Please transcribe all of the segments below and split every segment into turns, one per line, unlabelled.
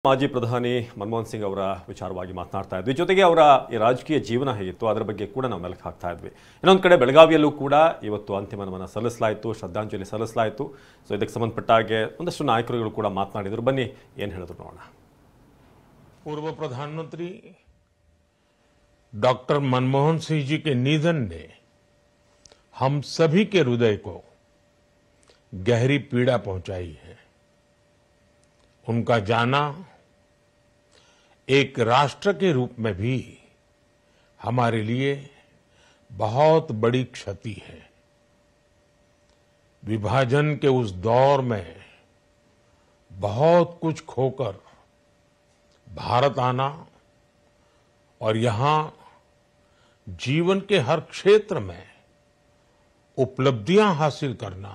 ಮಾಜಿ ಪ್ರಧಾನಿ ಮನಮೋಹನ್ ಸಿಂಗ್ ಅವರ ವಿಚಾರವಾಗಿ ಮಾತನಾಡ್ತಾ ಇದ್ವಿ. ಜೊತೆಗೆ ಅವರ ಈ ರಾಜಕೀಯ ಜೀವನ ಹೇಗಿತ್ತು ಅದರ ಬಗ್ಗೆ ಕೂಡ ನಾವು ಮೆಲುಕು ಹಾಕ್ತಾ ಇದ್ವಿ. ಇನ್ನೊಂದು ಕಡೆ ಬೆಳಗಾವಿಯಲ್ಲೂ ಕೂಡ ಇವತ್ತು ಅಂತಿಮ ನಮನ ಸಲ್ಲಿಸಲಾಯಿತು, ಶ್ರದ್ಧಾಂಜಲಿ ಸಲ್ಲಿಸಲಾಯಿತು. ಸೊ ಇದಕ್ಕೆ ಸಂಬಂಧಪಟ್ಟ ಹಾಗೆ ಒಂದಷ್ಟು ನಾಯಕರುಗಳು ಕೂಡ ಮಾತನಾಡಿದರು. ಬನ್ನಿ ಏನು ಹೇಳಿದ್ರು ನೋಡೋಣ.
पूर्व प्रधानमंत्री डॉक्टर मनमोहन सिंह जी के निधन ने हम सभी के हृदय को गहरी पीड़ा पहुंचाई है। उनका जाना एक राष्ट्र के रूप में भी हमारे लिए बहुत बड़ी क्षति है। विभाजन के उस दौर में बहुत कुछ खोकर भारत आना और यहां जीवन के हर क्षेत्र में उपलब्धियां हासिल करना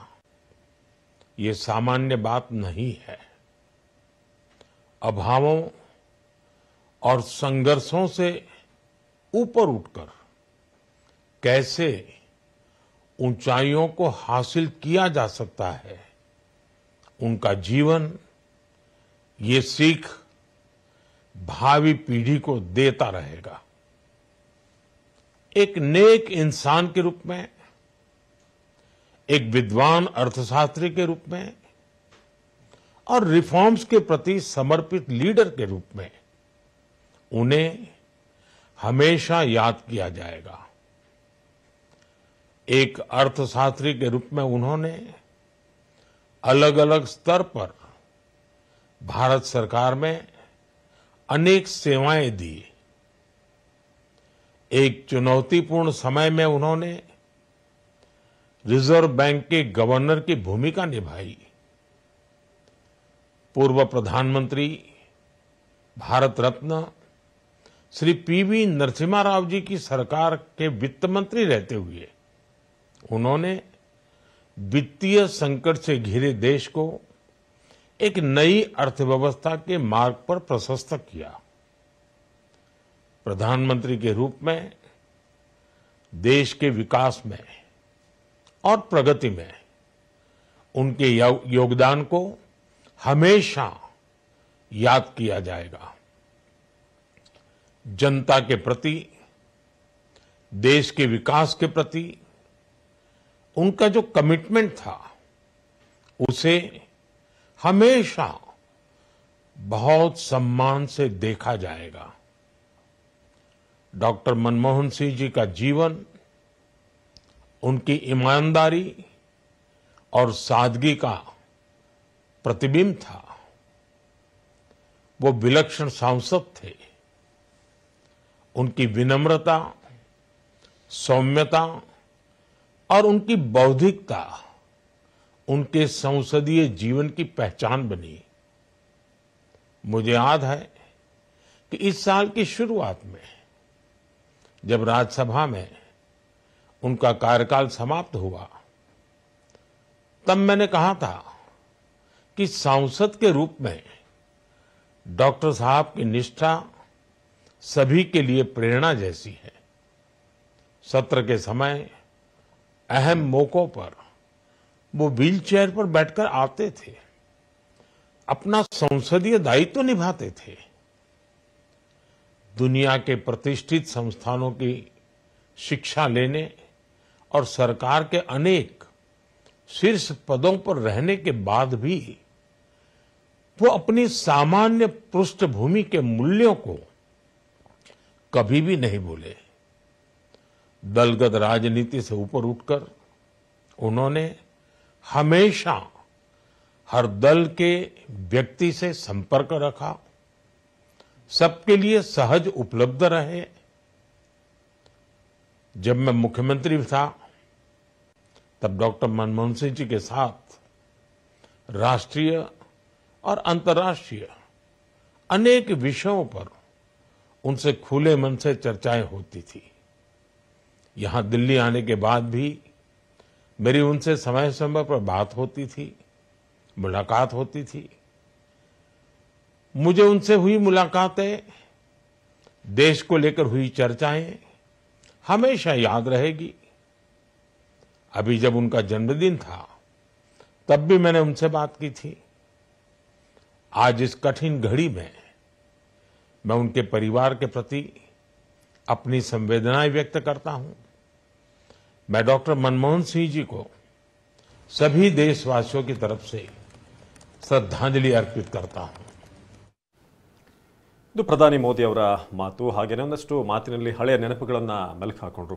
ये सामान्य बात नहीं है। अभावों और संघर्षों से ऊपर उठकर कैसे ऊंचाइयों को हासिल किया जा सकता है, उनका जीवन ये सीख भावी पीढ़ी को देता रहेगा। एक नेक इंसान के रूप में, एक विद्वान अर्थशास्त्री के रूप में और रिफॉर्म्स के प्रति समर्पित लीडर के रूप में उन्हें हमेशा याद किया जाएगा। एक अर्थशास्त्री के रूप में उन्होंने अलग अलग स्तर पर भारत सरकार में अनेक सेवाएं दी। एक चुनौतीपूर्ण समय में उन्होंने रिजर्व बैंक के गवर्नर की भूमिका निभाई। पूर्व प्रधानमंत्री भारत रत्न श्री पीवी नरसिम्हा राव जी की सरकार के वित्त मंत्री रहते हुए उन्होंने वित्तीय संकट से घिरे देश को एक नई अर्थव्यवस्था के मार्ग पर प्रशस्त किया। प्रधानमंत्री के रूप में देश के विकास में और प्रगति में उनके योगदान को हमेशा याद किया जाएगा। जनता के प्रति, देश के विकास के प्रति उनका जो कमिटमेंट था उसे हमेशा बहुत सम्मान से देखा जाएगा। डॉक्टर मनमोहन सिंह जी का जीवन उनकी ईमानदारी और सादगी का प्रतिबिंब था। वो विलक्षण सांसद थे। उनकी विनम्रता, सौम्यता और उनकी बौद्धिकता उनके संसदीय जीवन की पहचान बनी। मुझे याद है कि इस साल की शुरुआत में जब राज्यसभा में उनका कार्यकाल समाप्त हुआ तब मैंने कहा था कि सांसद के रूप में डॉक्टर साहब की निष्ठा सभी के लिए प्रेरणा जैसी है। सत्र के समय अहम मौकों पर वो व्हीलचेयर पर बैठकर आते थे, अपना संसदीय दायित्व निभाते थे। दुनिया के प्रतिष्ठित संस्थानों की शिक्षा लेने और सरकार के अनेक शीर्ष पदों पर रहने के बाद भी वो अपनी सामान्य पृष्ठभूमि के मूल्यों को कभी भी नहीं भूले। दलगत राजनीति से ऊपर उठकर उन्होंने हमेशा हर दल के व्यक्ति से संपर्क रखा, सबके लिए सहज उपलब्ध रहे। जब मैं मुख्यमंत्री था तब डॉक्टर मनमोहन सिंह जी के साथ राष्ट्रीय और अंतर्राष्ट्रीय अनेक विषयों पर उनसे खुले मन से चर्चाएं होती थी। यहां दिल्ली आने के बाद भी मेरी उनसे समय समय पर बात होती थी, मुलाकात होती थी। मुझे उनसे हुई मुलाकातें, देश को लेकर हुई चर्चाएं हमेशा याद रहेगी। अभी जब उनका जन्मदिन था तब भी मैंने उनसे बात की थी। आज इस कठिन घड़ी में मैं उनके परिवार के प्रति अपनी संवेदनाएं व्यक्त करता हूं। मैं डॉक्टर मनमोहन सिंह जी को सभी देशवासियों की तरफ से श्रद्धांजलि अर्पित करता हूं।
ಇದು ಪ್ರಧಾನಿ ಮೋದಿ ಅವರ ಮಾತು. ಹಾಗೆಯೇ ಒಂದಷ್ಟು ಮಾತಿನಲ್ಲಿ ಹಳೆಯ ನೆನಪುಗಳನ್ನು ಮೆಲುಕು ಹಾಕೊಂಡ್ರು.